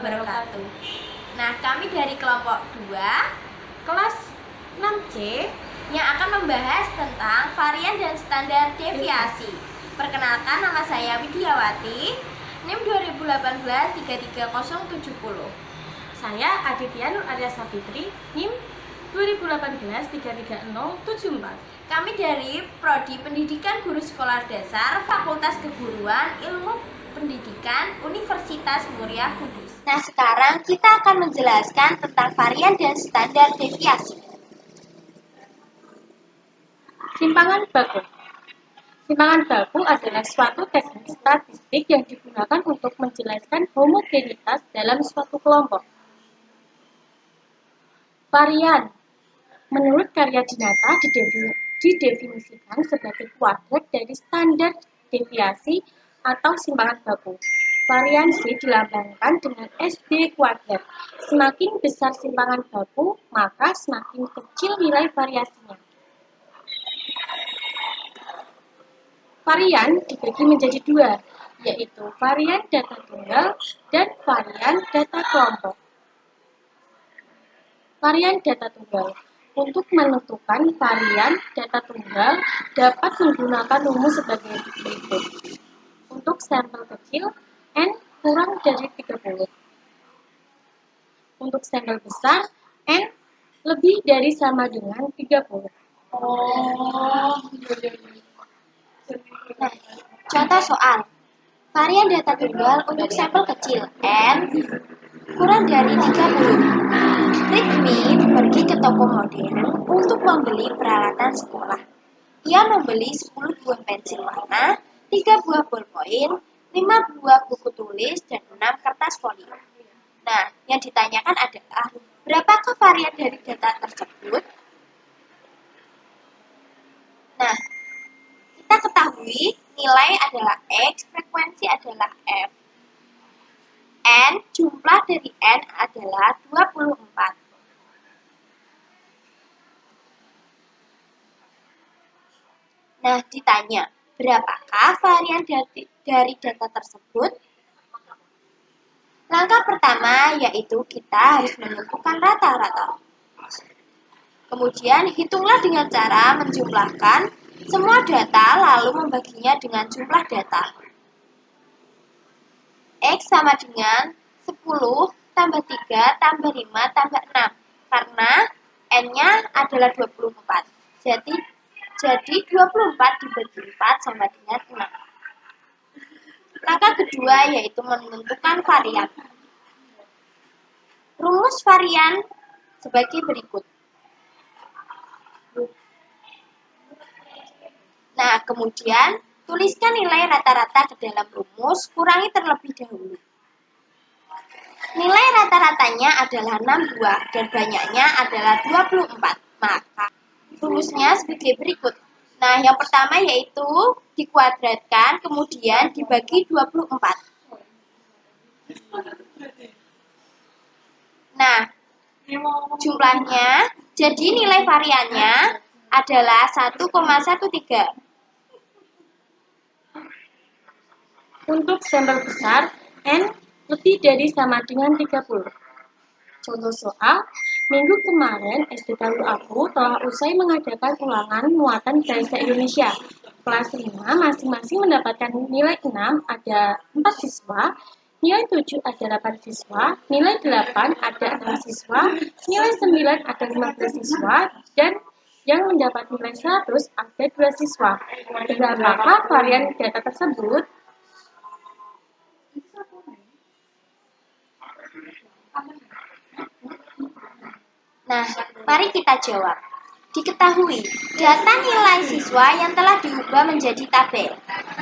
wabarakatuh. Nah, kami dari kelompok 2 kelas 6C yang akan membahas tentang varian dan standar deviasi. Perkenalkan, nama saya Widiawati, NIM 2018-33070. Saya Aditya Nur Arya Sapitri, NIM 2018-33074. Kami dari Prodi Pendidikan Guru Sekolah Dasar, Fakultas Keguruan, Ilmu Pendidikan, Universitas Muria Kudus. Nah, sekarang kita akan menjelaskan tentang varian dan standar deviasi. Simpangan baku. Simpangan baku adalah suatu teknik statistik yang digunakan untuk menjelaskan homogenitas dalam suatu kelompok. Varian. Menurut karya Dinata didefinisikan sebagai kuadrat dari standar deviasi atau simpangan baku. Variansi dilambangkan dengan SD kuadrat. Semakin besar simpangan baku, maka semakin kecil nilai variasinya. Varian dibagi menjadi dua, yaitu varian data tunggal dan varian data kelompok. Varian data tunggal. Untuk menentukan varian data tunggal dapat menggunakan rumus sebagai berikut. Untuk sampel kecil, N kurang dari 30. Untuk sampel besar, N lebih dari sama dengan 30. Nah, contoh soal. Varian data tunggal untuk sampel kecil N kurang dari 30. Ritmi pergi ke toko modern untuk membeli peralatan sekolah. Ia membeli 10 buah pensil warna, 3 buah bolpoin, 5 buah buku tulis, dan 6 kertas folio. Nah, yang ditanyakan adalah, berapakah varian dari data tersebut? Nah, kita ketahui nilai adalah X, frekuensi adalah F. N, jumlah dari N adalah 24. Nah, ditanya, berapakah varian dari data tersebut? Langkah pertama yaitu kita harus menentukan rata-rata. Kemudian, hitunglah dengan cara menjumlahkan semua data lalu membaginya dengan jumlah data. X sama dengan 10 tambah 3 tambah 5 tambah 6. Karena N-nya adalah 24. Jadi 24 dibagi 4 sama dengan 6. Langkah kedua yaitu menentukan varian. Rumus varian sebagai berikut. Nah, kemudian tuliskan nilai rata-rata ke dalam rumus, kurangi terlebih dahulu. Nilai rata-ratanya adalah 6 buah dan banyaknya adalah 24. Maka rumusnya sebagai berikut. Nah, yang pertama yaitu dikuadratkan, kemudian dibagi 24. Nah, jumlahnya, jadi nilai variannya adalah 1,13. Untuk sampel besar, N lebih dari sama dengan 30. Contoh soal, minggu kemarin SD Taru Aku telah usai mengadakan ulangan muatan bahasa Indonesia. Kelas 5 masing-masing mendapatkan nilai 6 ada 4 siswa, nilai 7 ada 8 siswa, nilai 8 ada 6 siswa, nilai 9 ada 15 siswa, dan yang mendapat nilai 100 ada 2 siswa. Berapakah varian data tersebut? Nah, mari kita jawab. Diketahui, data nilai siswa yang telah diubah menjadi tabel.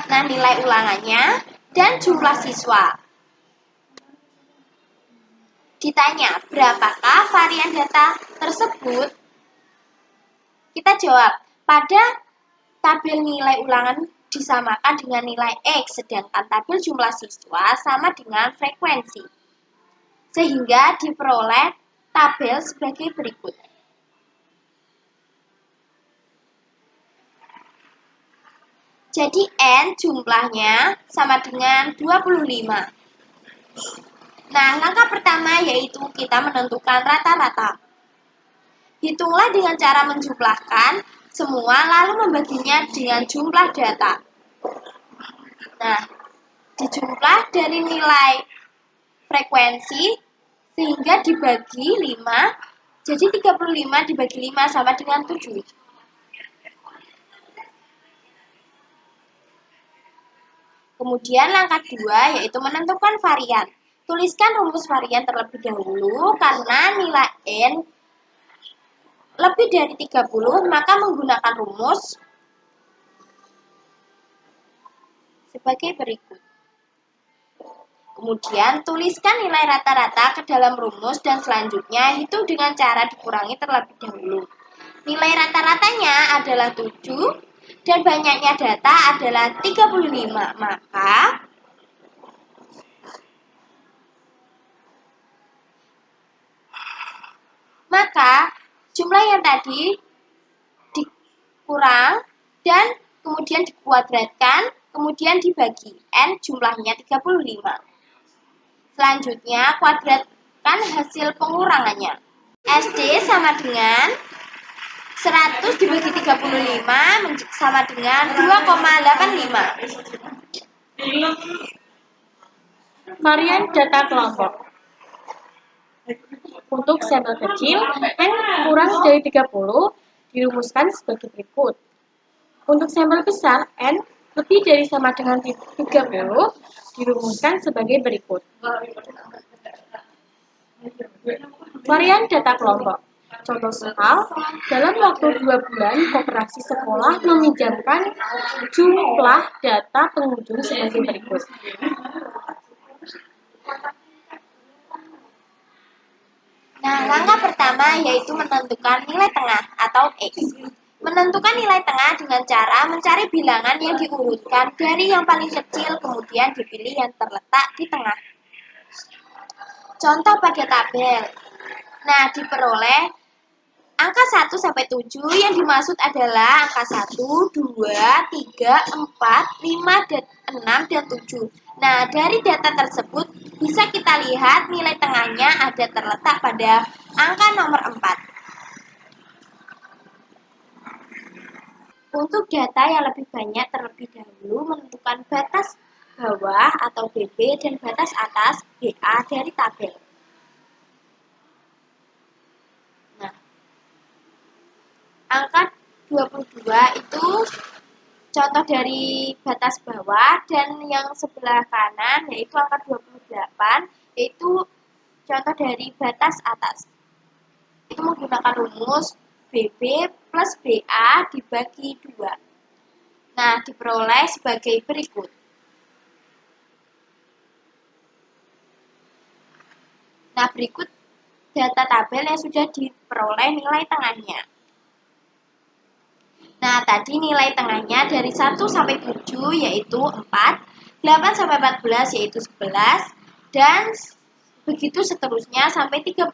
Nah, nilai ulangannya dan jumlah siswa. Ditanya, berapakah varian data tersebut? Kita jawab, pada tabel nilai ulangan disamakan dengan nilai X, sedangkan tabel jumlah siswa sama dengan frekuensi. Sehingga diperoleh tabel sebagai berikut. Jadi N jumlahnya sama dengan 25. Nah, langkah pertama yaitu kita menentukan rata-rata. Hitunglah dengan cara menjumlahkan semua lalu membaginya dengan jumlah data. Nah, dijumlah dari nilai frekuensi sehingga dibagi 5, jadi 35 dibagi 5 sama dengan 7. Kemudian langkah 2 yaitu menentukan varian. Tuliskan rumus varian terlebih dahulu karena nilai N lebih dari 30, maka menggunakan rumus sebagai berikut. Kemudian tuliskan nilai rata-rata ke dalam rumus dan selanjutnya hitung dengan cara dikurangi terlebih dahulu. Nilai rata-ratanya adalah 7 dan banyaknya data adalah 35. Maka jumlah yang tadi dikurang dan kemudian dikuadratkan, kemudian dibagi. N jumlahnya 35. Selanjutnya, kuadratkan hasil pengurangannya. SD sama dengan 100 dibagi 35 sama dengan 2,85. Varian data kelompok. Untuk sampel kecil, N kurang dari 30 dirumuskan sebagai berikut. Untuk sampel besar, N lebih dari sama dengan 30 dirumuskan sebagai berikut. Varian data kelompok. Contoh soal, dalam waktu 2 bulan, koperasi sekolah meminjamkan jumlah data pengunjung sebagai berikut. Nah, langkah pertama yaitu menentukan nilai tengah atau X. Menentukan nilai tengah dengan cara mencari bilangan yang diurutkan dari yang paling kecil kemudian dipilih yang terletak di tengah. Contoh pada tabel. Nah, diperoleh angka 1 sampai 7 yang dimaksud adalah angka 1, 2, 3, 4, 5, dan 6, dan 7. Nah, dari data tersebut bisa kita lihat nilai tengahnya ada terletak pada angka nomor 4. Untuk data yang lebih banyak terlebih dahulu menentukan batas bawah atau BB dan batas atas BA dari tabel. Nah, angka 22 itu contoh dari batas bawah dan yang sebelah kanan yaitu angka 28 yaitu contoh dari batas atas. Itu menggunakan rumus BB plus BA dibagi 2. Nah, diperoleh sebagai berikut. Nah, berikut data tabel yang sudah diperoleh nilai tengahnya. Nah, tadi nilai tengahnya dari 1 sampai 7 yaitu 4, 8 sampai 14 yaitu 11, dan begitu seterusnya sampai 36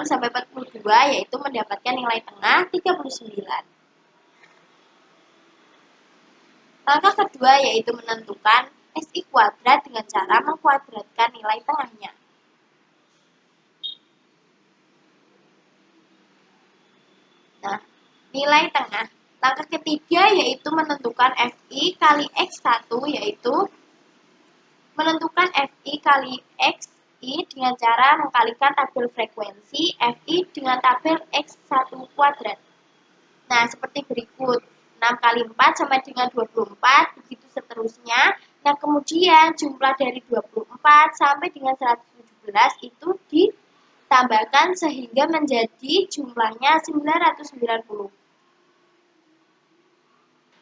sampai 42 yaitu mendapatkan nilai tengah 39. Langkah kedua yaitu menentukan SI kuadrat dengan cara mengkuadratkan nilai tengahnya. Nah, nilai tengah. Langkah ketiga yaitu menentukan FI kali X1 yaitu menentukan FI kali XI dengan cara mengkalikan tabel frekuensi FI dengan tabel X1 kuadrat. Nah, seperti berikut. 6 kali 4 sama dengan 24, begitu seterusnya. Nah, kemudian jumlah dari 24 sampai dengan 117 itu ditambahkan sehingga menjadi jumlahnya 990.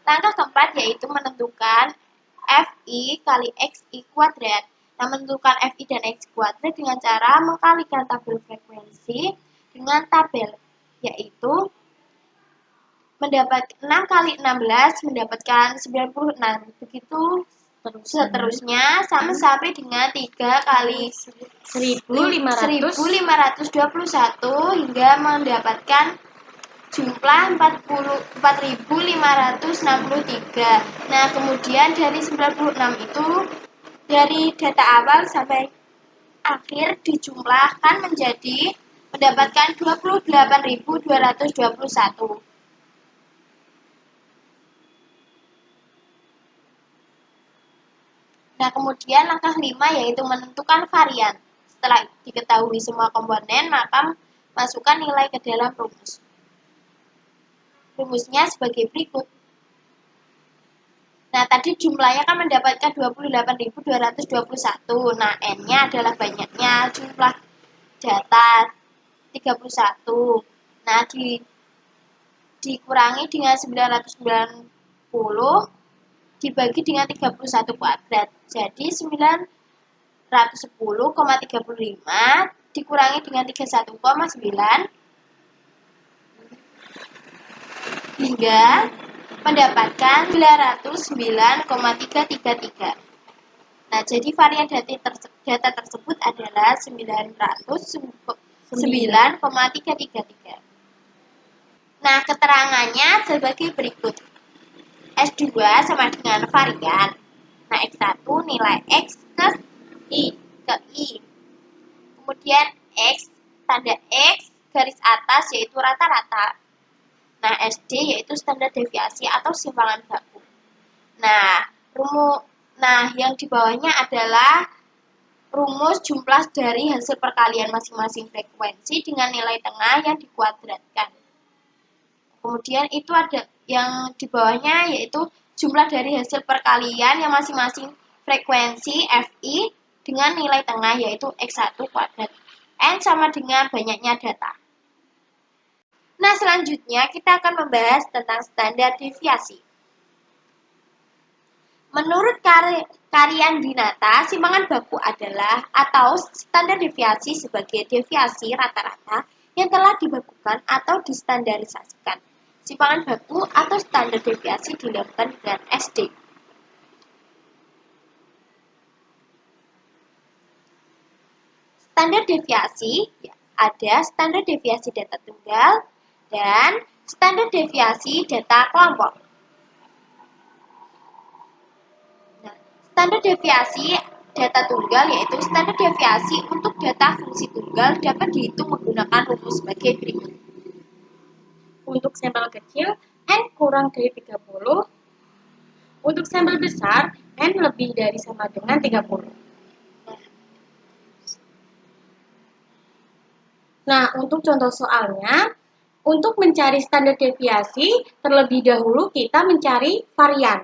Langkah keempat yaitu menentukan FI kali XI kuadrat. Nah, menentukan FI dan XI kuadrat dengan cara mengkalikan tabel frekuensi dengan tabel, yaitu mendapat 6 kali 16 mendapatkan 96. Begitu seterusnya sampai dengan 3 kali 1521 hingga mendapatkan jumlah 44.563. Nah, kemudian dari 96 itu dari data awal sampai akhir dijumlahkan mendapatkan 28.221. Nah, kemudian langkah 5 yaitu menentukan varian. Setelah diketahui semua komponen, maka masukkan nilai ke dalam rumus. Rumusnya sebagai berikut. Nah, tadi jumlahnya kan mendapatkan 28.221. Nah, N-nya adalah banyaknya, jumlah data 31. Nah, dikurangi dengan 990 dibagi dengan 31 kuadrat. Jadi 910,35 dikurangi dengan 31,9 hingga mendapatkan 909,333. Nah, jadi varian data tersebut adalah 909,333. Nah, keterangannya sebagai berikut. S2 sama dengan varian. Nah, X1 nilai X ke I. Kemudian X, tanda X, garis atas yaitu rata-rata. Nah, SD yaitu standar deviasi atau simpangan baku. Nah, yang di bawahnya adalah rumus jumlah dari hasil perkalian masing-masing frekuensi dengan nilai tengah yang dikuadratkan. Kemudian itu ada yang di bawahnya yaitu jumlah dari hasil perkalian yang masing-masing frekuensi Fi dengan nilai tengah yaitu X1 kuadrat. N sama dengan banyaknya data. Nah, selanjutnya kita akan membahas tentang standar deviasi. Menurut Karyan Dinata, simpangan baku adalah atau standar deviasi sebagai deviasi rata-rata yang telah dibakukan atau distandarisasikan. Simpangan baku atau standar deviasi dilakukan dengan SD. Standar deviasi ada standar deviasi data tunggal dan standar deviasi data kelompok. Nah, standar deviasi data tunggal yaitu standar deviasi untuk data fungsi tunggal dapat dihitung menggunakan rumus sebagai berikut. Untuk sampel kecil, N kurang dari 30. Untuk sampel besar, N lebih dari sama dengan 30. Nah, untuk contoh soalnya, untuk mencari standar deviasi, terlebih dahulu kita mencari varian.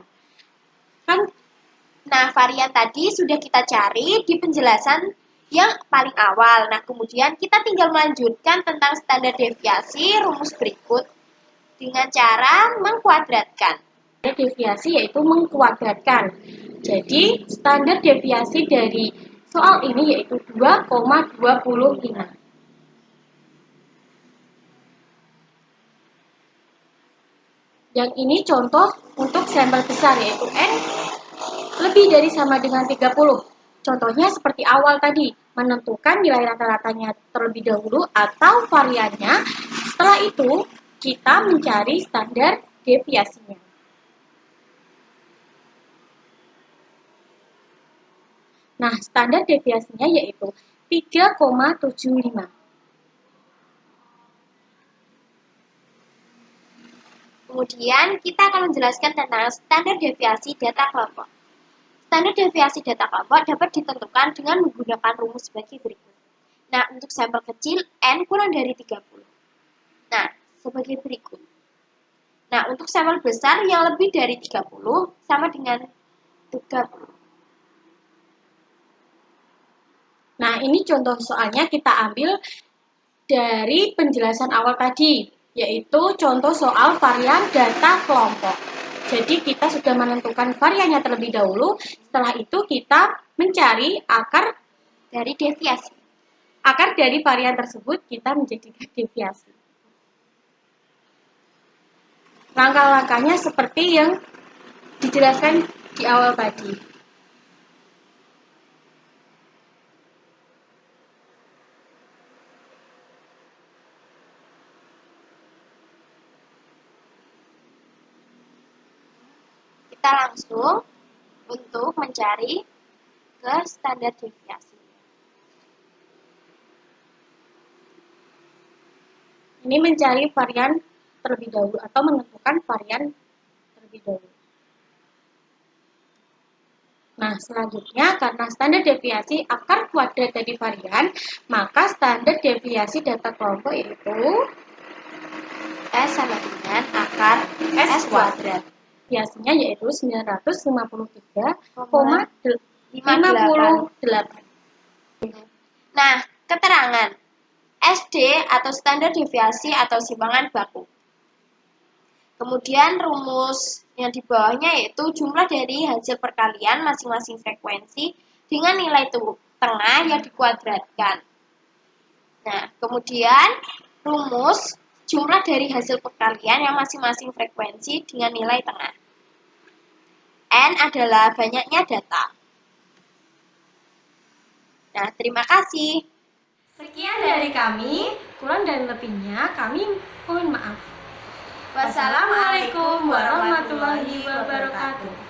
Nah, varian tadi sudah kita cari di penjelasan yang paling awal. Nah, kemudian kita tinggal melanjutkan tentang standar deviasi rumus berikut dengan cara mengkuadratkan. Standar deviasi yaitu mengkuadratkan. Jadi, standar deviasi dari soal ini yaitu 2,25. Yang ini contoh untuk sampel besar yaitu N lebih dari sama dengan 30. Contohnya seperti awal tadi, menentukan nilai rata-ratanya terlebih dahulu atau variannya. Setelah itu, kita mencari standar deviasinya. Nah, standar deviasinya yaitu 3,75. Kemudian kita akan menjelaskan tentang standar deviasi data kelompok. Standar deviasi data kelompok dapat ditentukan dengan menggunakan rumus sebagai berikut. Nah, untuk sampel kecil, N kurang dari 30. Nah, sebagai berikut. Nah, untuk sampel besar yang lebih dari 30 sama dengan 30. Nah, ini contoh soalnya kita ambil dari penjelasan awal tadi, yaitu contoh soal varian data kelompok. Jadi kita sudah menentukan variannya terlebih dahulu, setelah itu kita mencari akar dari deviasi. Akar dari varian tersebut kita menjadikan deviasi. Langkah-langkahnya seperti yang dijelaskan di awal tadi. Kita langsung untuk mencari ke standar deviasi. Ini mencari varian terlebih dahulu atau menentukan varian terlebih dahulu. Nah, selanjutnya karena standar deviasi akar kuadrat dari varian, maka standar deviasi data kelompok yaitu S sama dengan akar S kuadrat. biasanya yaitu 953,58. Nah, keterangan SD atau standar deviasi atau simpangan baku. Kemudian rumus yang di bawahnya yaitu jumlah dari hasil perkalian masing-masing frekuensi dengan nilai tengah yang dikuadratkan. Nah, kemudian rumus jumlah dari hasil perkalian yang masing-masing frekuensi dengan nilai tengah. N adalah banyaknya data. Nah, terima kasih. Sekian dari kami, kurang dan lebihnya kami mohon maaf. Wassalamualaikum warahmatullahi wabarakatuh.